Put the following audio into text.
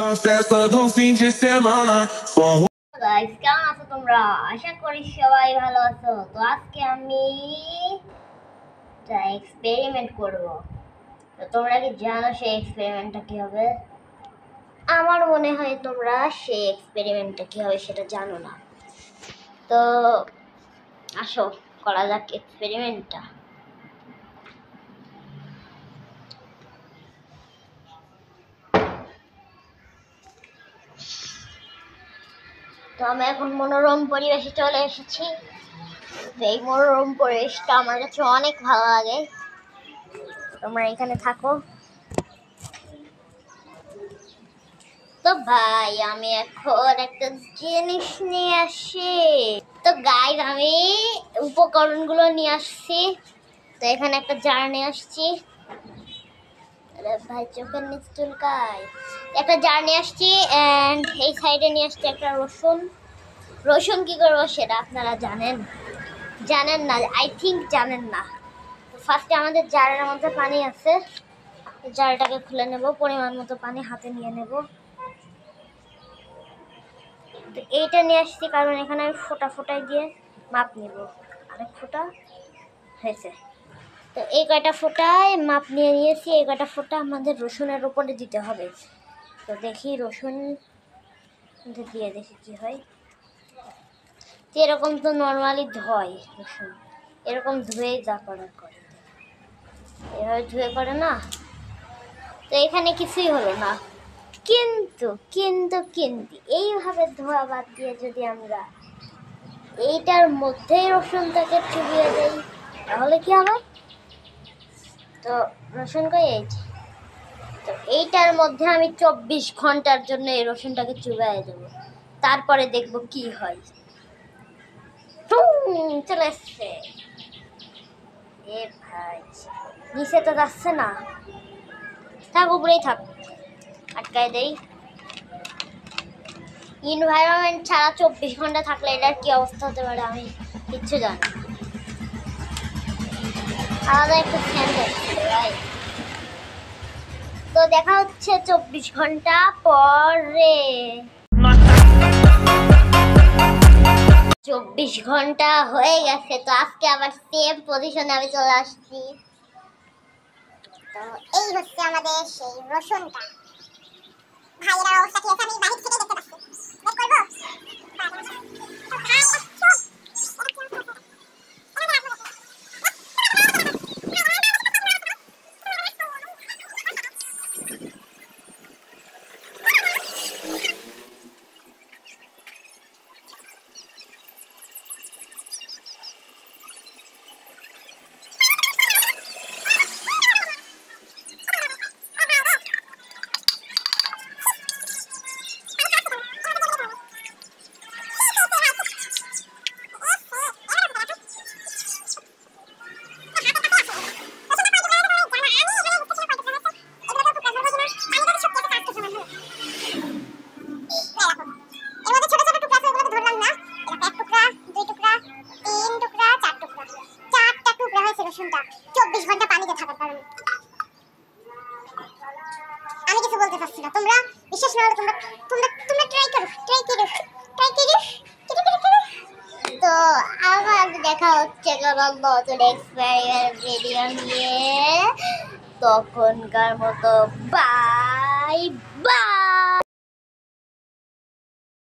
na festa do fim de semana. Guys, কেমন আছো তোমরা? আশা করি সবাই ভালো আছো। তো আজকে আমি এক্সপেরিমেন্ট করব। তো তোমরা কি জানো সেই এক্সপেরিমেন্টটা কি হবে? আমার মনে হয় তোমরা সেই এক্সপেরিমেন্টটা কি হবে সেটা জানো না। তো আসো করা যাক এক্সপেরিমেন্টটা। তো আমি এখন মনোরম পরিবেশে চলে এসেছি। এই মনোরম পরিবেশটা আমার কাছে অনেক ভালো লাগে। তোমরা এখানে থাকো। তো ভাই আমি এখন একটা জিনিস নিয়ে আসি। তো গাইস আমি উপকরণগুলো নিয়ে আসছি। তো এখানে একটা জার নিয়ে আসছি। আরে ভাই চোখের নিচ চুলকায়। একটা জার নিয়ে আসছি এন্ড এই সাইডে নিয়ে আসছি একটা রসুন। রসুন কি করবো সেটা আপনারা জানেন না, আই থিঙ্ক জানেন না। তো ফার্স্টে আমাদের জারের মধ্যে পানি আছে। জারটাকে খুলে নেব, পরিমাণ মতো পানি হাতে নিয়ে নেব। তো এইটা নিয়ে আসছি কারণ এখানে আমি ফোঁটা ফোঁটায় দিয়ে মাপ নিব। আরেক ফোঁটা হয়েছে। তো এই কয়টা ফোঁটায় মাপ নিয়ে নিয়েছি। এই কয়টা ফোঁটা আমাদের রসুনের উপরে দিতে হবে। তো দেখি রসুন দিয়ে দেখি কি হয়। তো এরকম তো নর্মালি ধোয় রসুন, এরকম ধুয়েই যা করার করে, এভাবে ধুয়ে করে না। তো এখানে কিছুই হলো না, কিন্তু কিন্তু কিন্তু এইভাবে ধোয়া বাদ দিয়ে যদি আমরা এইটার মধ্যেই রসুনটাকে চুবিয়ে দেই তাহলে কি হবে? তো রসুন কই এই, তো এইটার মধ্যে আমি 24 ঘন্টার জন্য এই রসুনটাকে চুবিয়ে দেবো, তারপরে দেখব কি হয়। চলে এসছে। এ ভাই নিচে তো যাচ্ছে না, থাক উপরেই থাক, আটকায় দেই। এনভায়রনমেন্ট ছাড়া 24 ঘন্টা থাকলে এটার কি অবস্থা হতে পারে আমি কিচ্ছু জানি না। আলাদা একটু ফ্যান দেখছে ভাই। তো দেখা হচ্ছে 24 ঘন্টা পরে। 24 ঘন্টা হয়ে গেছে। তো আজকে আবার সেম পজিশনে আমি চলে আসছি। তো এই হচ্ছে আমাদের সেই রসুনটা। ভাইয়ের অবস্থা কি আছে আমি বাহির থেকে দেখতে পাচ্ছি। বেক করব? রসুনটা 24 ঘন্টা পানিতে থাকার কারণে আমি কিছু বলতে পারছি না। তোমরা বিশ্বাস না হলে তোমরা তোমরা তোমরা ট্রাই করো। তো আবার দেখা হচ্ছে কোনো নতুন এক্সপেরিমেন্ট ভিডিও নিয়ে। তখনকার মতো বাই বাই।